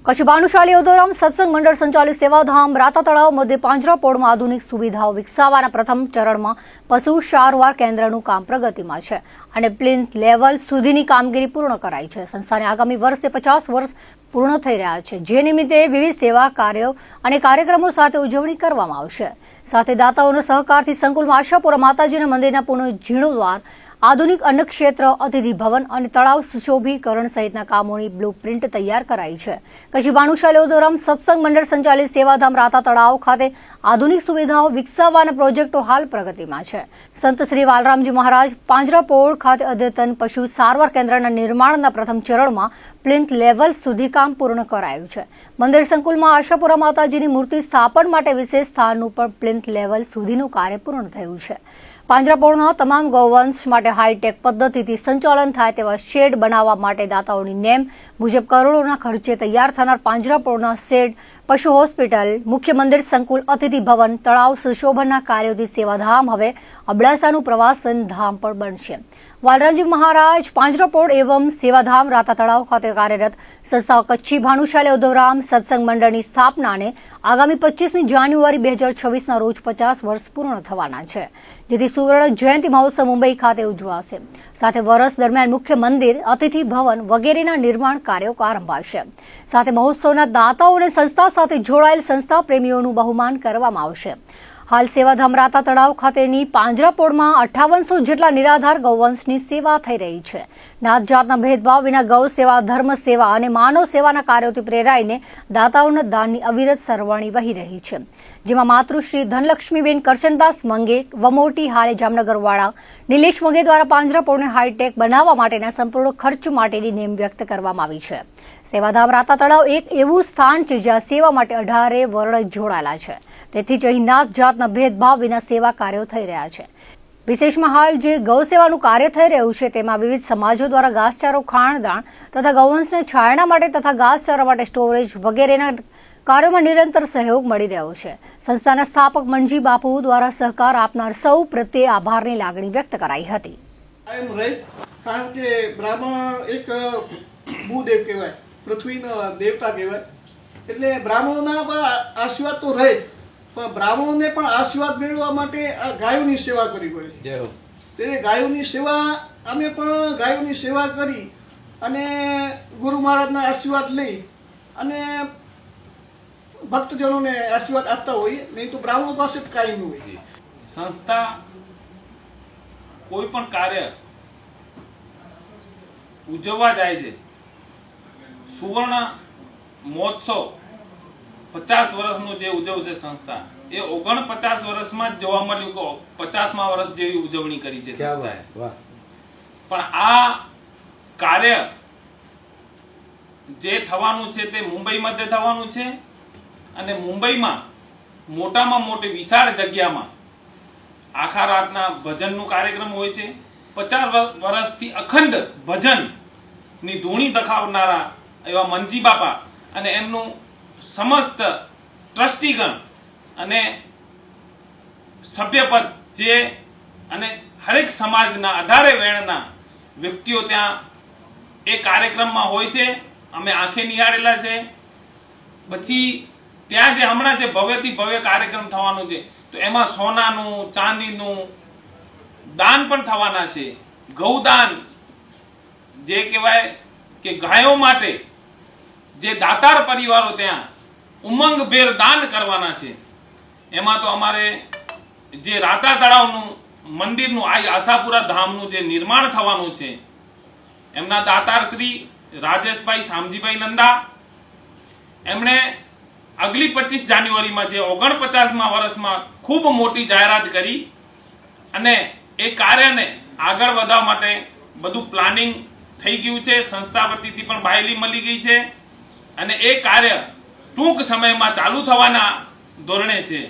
કચ્છ ભાનુશાલી ઉદોરામ સત્સંગ મંડળ સંચાલિત સેવાધામ રાતા તળાવ મધ્ય પાંજરાપોળમાં આધુનિક સુવિધાઓ વિકસાવવાના પ્રથમ ચરણમાં પશુ સારવાર કેન્દ્રનું કામ પ્રગતિમાં છે અને પ્લિન્થ લેવલ સુધીની કામગીરી પૂર્ણ કરાઈ છે. સંસ્થાને આગામી વર્ષે 50 વર્ષ પૂર્ણ થઈ રહ્યા છે, જે નિમિત્તે વિવિધ સેવા કાર્યો અને કાર્યક્રમો સાથે ઉજવણી કરવામાં આવશે. સાથે દાતાઓના સહકારથી સંકુલમાં આશાપુરા માતાજીના મંદિરના પુનઃજીર્ણોદ્ધાર, આધુનિક અન્નક્ષેત્ર, અતિથિ ભવન અને તળાવ સુશોભીકરણ સહિતના કામોની બ્લુપ્રિન્ટ તૈયાર કરાઈ છે. કચ્છ ભાનુશાલી ઉદોરામ સત્સંગ મંડળ સંચાલિત સેવાધામ રાતા તળાવ ખાતે આધુનિક સુવિધાઓ વિકસાવવાના પ્રોજેક્ટો હાલ પ્રગતિમાં છે. સંત શ્રી વાલરામજી મહારાજ પાંજરાપોળ ખાતે અદ્યતન પશુ સારવાર કેન્દ્રના નિર્માણના પ્રથમ ચરણમાં પ્લિન્થ લેવલ સુધી કામ પૂર્ણ કરાયું છે. મંદિર સંકુલમાં આશાપુરા માતાજીની મૂર્તિ સ્થાપન માટે વિશેષ સ્થાનનું પણ પ્લિન્થ લેવલ સુધીનું કાર્ય પૂર્ણ થયું છે. પાંજરાપોળના તમામ ગૌવંશ માટે હાઈટેક પદ્ધતિથી સંચાલન થાય તેવા શેડ બનાવવા માટે દાતાઓની નેમ મુજબ કરોડોના ખર્ચે તૈયાર થનાર પાંજરાપોળના શેડ, પશુ હોસ્પિટલ, મુખ્ય મંદિર સંકુલ, અતિથિ ભવન, તળાવ સુશોભનના કાર્યોથી સેવાધામ હવે અબડાસાનું પ્રવાસન ધામ પણ બનશે. વાલરામજી મહારાજ પાંજરાપોળ એવં સેવાધામ રાતા તળાવ ખાતે કાર્યરત સંસ્થા કચ્છી ભાનુશાલી ઉદોરામ સત્સંગ મંડળની સ્થાપનાને આગામી 25મી જાન્યુઆરી 2026ના રોજ 50 વર્ષ પૂર્ણ થવાના છે, જેથી સુવર્ણ જયંતિ મહોત્સવ મુંબઈ ખાતે ઉજવાશે. સાથે વર્ષ દરમિયાન મુખ્ય મંદિર, અતિથિ ભવન વગેરેના નિર્માણ કાર્યો આરંભાશે. સાથે મહોત્સવના દાતાઓને સંસ્થા સાથે જોડાયેલ સંસ્થા પ્રેમીઓનું બહુમાન કરવામાં આવશે. હાલ સેવાધામ રાતા તળાવ ખાતેની પાંજરાપોળમાં 5800 જેટલા નિરાધાર ગૌવંશની સેવા થઈ રહી છે. નાત જાતના ભેદભાવ વિના ગૌ સેવા, ધર્મ સેવા અને માનવ સેવાના કાર્યોથી પ્રેરાઈને દાતાઓના દાનની અવિરત સરવાણી વહી રહી છે, જેમાં માતૃશ્રી ધનલક્ષ્મીબેન કરચનદાસ મંગે વમોટી હાલે જામનગરવાળા નિલેશ મંગે દ્વારા પાંજરાપોળને હાઈટેક બનાવવા માટેના સંપૂર્ણ ખર્ચ માટેની નેમ વ્યક્ત કરવામાં આવી છે. સેવાધામ રાતા તળાવ એક એવું સ્થાન છે જ્યાં સેવા માટે 18 વર્ણ જોડાયેલા છે. તેથી જ અહીં નાત જાતના ભેદભાવ વિના સેવા કાર્યો થઈ રહ્યા છે. વિશેષમાં હાલ જે ગૌ સેવાનું કાર્ય થઈ રહ્યું છે તેમાં વિવિધ સમાજો દ્વારા ઘાસચારો, ખાણદાણ તથા ગૌવંશને છાયણા માટે તથા ઘાસચારા માટે સ્ટોરેજ વગેરેના કાર્યોમાં નિરંતર સહયોગ મળી રહ્યો છે. સંસ્થાના સ્થાપક મનજી બાપુ દ્વારા સહકાર આપનાર સૌ પ્રત્યે આભારની લાગણી વ્યક્ત કરાઈ હતી. કારણ કે બ્રાહ્મણ એક ભૂદેવ કહેવાય, પૃથ્વીના દેવતા કહેવાય, એટલે બ્રાહ્મણોના પણ આશીર્વાદ તો રહે, પણ બ્રાહ્મણોને પણ આશીર્વાદ મેળવવા માટે આ ગાયોની સેવા કરવી પડે. તે ગાયોની સેવા, અમે પણ ગાયોની સેવા કરી અને ગુરુ મહારાજના આશીર્વાદ લઈ અને ભક્તજનોને આશીર્વાદ આપતા હોઈએ, નહીં તો બ્રાહ્મણો પાસે જ કાંઈ ન હોય. સંસ્થા કોઈ પણ કાર્ય ઉજવવા જાય છે. સુવર્ણ મહોત્સવ 50 વર્ષનું જે ઉજવશે સંસ્થા, એ 49 વર્ષમાં જ જોવા મળ્યું કે 50મા વર્ષ જેવી ઉજવણી કરી છે સંસ્થાએ. પણ આ કાર્ય જે થવાનું છે તે મુંબઈ મધ્ય થવાનું છે અને મુંબઈમાં મોટામાં મોટી વિશાળ જગ્યામાં આખા રાતના ભજનનું કાર્યક્રમ હોય છે. 50 વર્ષથી અખંડ ભજનની ધૂણી દખાવનારા એવા મનજી બાપા અને એમનું સમસ્ત ટ્રસ્ટીગણ અને સભ્યપદ જે અને હરેક સમાજના 18 વેણના વ્યક્તિઓ ત્યાં એ કાર્યક્રમમાં હોય છે. અમે આંખે નિહાળેલા છે. પછી ત્યાં જે હમણાં જે ભવ્યથી ભવ્ય કાર્યક્રમ થવાનો છે, તો એમાં સોનાનું, ચાંદીનું દાન પણ થવાના છે. ગૌદાન જે કહેવાય કે ગાયો માટે જે દાતાર પરિવારો ત્યાં ઉમંગભેર દાન કરવાના છે. એમાં તો અમારે જે રાતા તળાવનું મંદિરનું આશાપુરા ધામનું જે નિર્માણ થવાનું છે, એમના દાતાર શ્રી રાજેશભાઈ શામજીભાઈ નંદા, એમણે આગલી 25 જાન્યુઆરીમાં જે 49મા વર્ષમાં ખૂબ મોટી જાહેરાત કરી અને એ કાર્યને આગળ વધવા માટે બધું પ્લાનિંગ થઈ ગયું છે. સંસ્થા વતીથી પણ બાહેલી મળી ગઈ છે અને એ કાર્ય ટૂંક સમયમાં ચાલુ થવાના ધોરણે છે.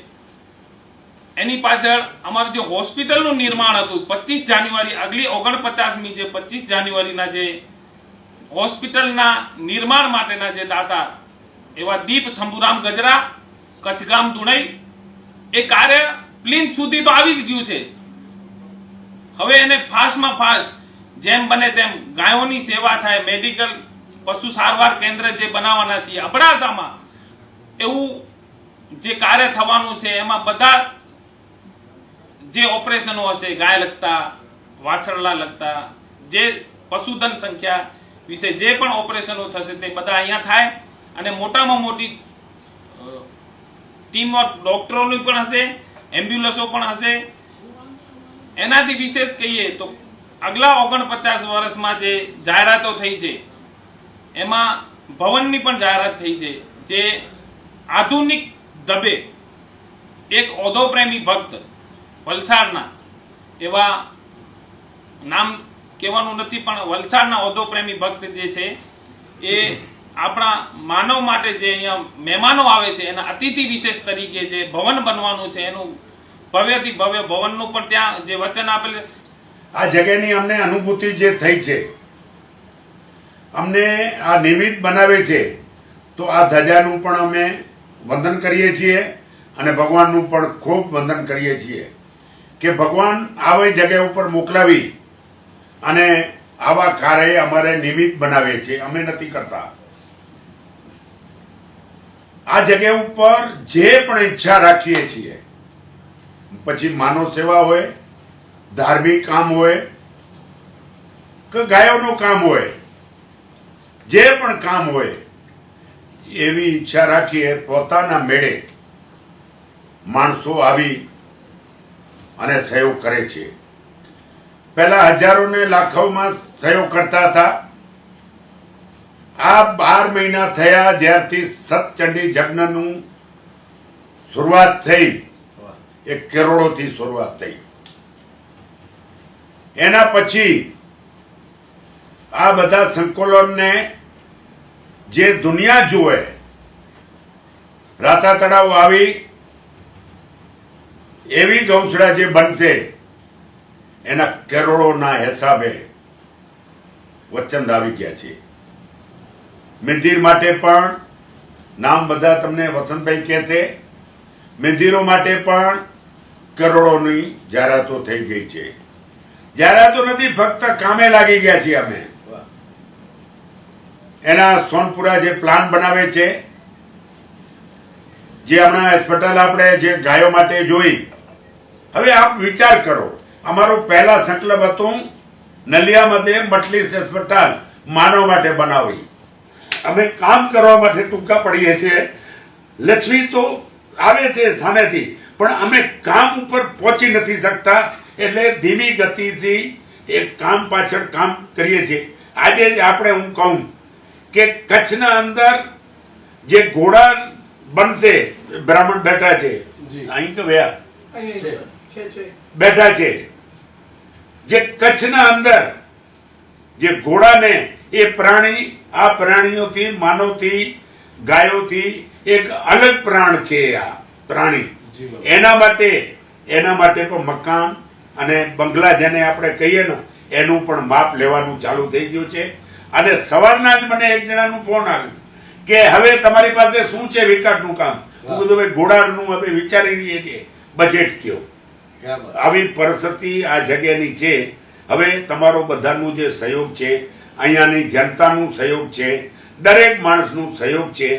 એની પાછળ અમારું જે હોસ્પિટલનું નિર્માણ હતું 25 જાન્યુઆરી, આગલી 49મી જે 25 જાન્યુઆરીના જે હોસ્પિટલના નિર્માણ માટેના જે દાતા એવા દીપ શંભુરામ ગજરા, કચ્છગામ ધુણઈ, એ કાર્ય પ્લિન્થ સુધી તો આવી જ ગયું છે. હવે એને ફાસ્ટમાં ફાસ્ટ જેમ બને તેમ ગાયોની સેવા થાય, મેડિકલ પશુ સારવાર કેન્દ્ર જે બનાવવાના છીએ અબડાસામાં, એવું જે કાર્ય થવાનું છે એમાં બધા જે ઓપરેશનો હશે, ગાય લગતા, વાછરડા લગતા, જે પશુધન સંખ્યા વિશે જે પણ ઓપરેશનો થશે તે બધા અહીંયા થાય અને મોટામાં મોટી ટીમ ઓફ ડોક્ટરોની પણ હશે, એમ્બ્યુલન્સો પણ હશે. એનાથી વિશેષ કહીએ તો આગલા 49 વર્ષમાં જે જાહેરાતો થઈ છે એમાં ભવનની પણ જાહેરાત થઈ છે. જે આધુનિક ઢબે એક ઓધોપ્રેમી ભક્ત વલસાડના, એવા નામ કહેવાનું નથી પણ વલસાડના ઓધોપ્રેમી ભક્ત જે છે એ આપણા માનવ માટે જે અહીંયા મહેમાનો આવે છે એના અતિથિ વિશેષ તરીકે જે ભવન બનવાનું છે એનું ભવ્યથી ભવ્ય ભવનનું પણ ત્યાં જે વચન આપેલ છે. આ જગ્યાની અમને અનુભૂતિ જે થઈ છે, અમને આ નિમિત્ત બનાવે છે, તો આ ધજાનું પણ અમે વંદન કરીએ છીએ અને ભગવાનનું પણ ખૂબ વંદન કરીએ છીએ કે ભગવાન આવી જગ્યા ઉપર મોકલાવી અને આવા કાર્ય અમારે નિમિત્ત બનાવે છે, અમે નથી કરતા. આ જગ્યા ઉપર જે પણ ઈચ્છા રાખીએ છીએ, પછી માનવ સેવા હોય, ધાર્મિક કામ હોય કે ગાયોનું કામ હોય, જે પણ કામ હોય, એવી ઈચ્છા રાખીએ પોતાના મેળે માણસો આવી અને સહયોગ કરે છે. પહેલા હજારો ને લાખોમાં સહયોગ કરતા હતા. આ 12 મહિના થયા જ્યારથી સતચંડી યજ્ઞનું શરૂઆત થઈ, 1 કરોડોથી શરૂઆત થઈ. એના પછી આ બધા સંકુલોને જે દુનિયા જુએ, રાતા તળાવ આવી એવી ગૌશાળા જે બનશે એના કરોડોના હિસાબે વચન આવી ગયા છે. મંદિર માટે પણ નામ બધા તમને વસંતભાઈ કહેશે. મંદિરો માટે પણ કરોડોની જાહેરાતો થઈ ગઈ છે. જાહેરાતો નથી, ફક્ત કામે લાગી ગયા છીએ અમે. એના સોનપુરા જે પ્લાન બનાવે છે, જે હમણાં હોસ્પિટલ આપણે જે ગાયો માટે જોઈ, હવે આપ વિચાર કરો, અમારું પહેલા સંકલ્પ હતું નલિયાमध्ये મટલીસ હોસ્પિટલ માનવ માટે બનાવી. અમે કામ કરવા માટે ટૂંકા પડીએ છીએ. લક્ષ્મી તો આવે છે સામેથી, પણ અમે કામ ઉપર પહોંચી નથી શકતા, એટલે ધીમી ગતિથી એક કામ પાછળ કામ કરીએ છીએ. આજે જ આપણે હું કહું કે કચ્છના અંદર જે ઘોડા બનશે, બ્રાહ્મણ બેઠા છે અહીં કે ભયા બેઠા છે, જે કચ્છના અંદર જે ઘોડાને એ પ્રાણી, આ પ્રાણીઓથી, માનવથી, ગાયોથી એક અલગ પ્રાણ છે આ પ્રાણી. એના માટે પણ મકાન અને બંગલા જેને આપણે કહીએ ને એનું પણ માપ લેવાનું ચાલુ થઈ ગયું છે. અને સવારના જ મને એક જણાનું ફોન આવ્યું કે હવે તમારી પાસે શું છે વિકાસનું કામ? હું કીધું ભાઈ ઘોડાનું હવે વિચારી રહીએ છીએ, બજેટ કયો. આવી પરિસ્થિતિ આ જગ્યાની છે. હવે તમારો બધાનું જે સહયોગ છે, અહીંયાની જનતાનું સહયોગ છે, દરેક માણસનું સહયોગ છે.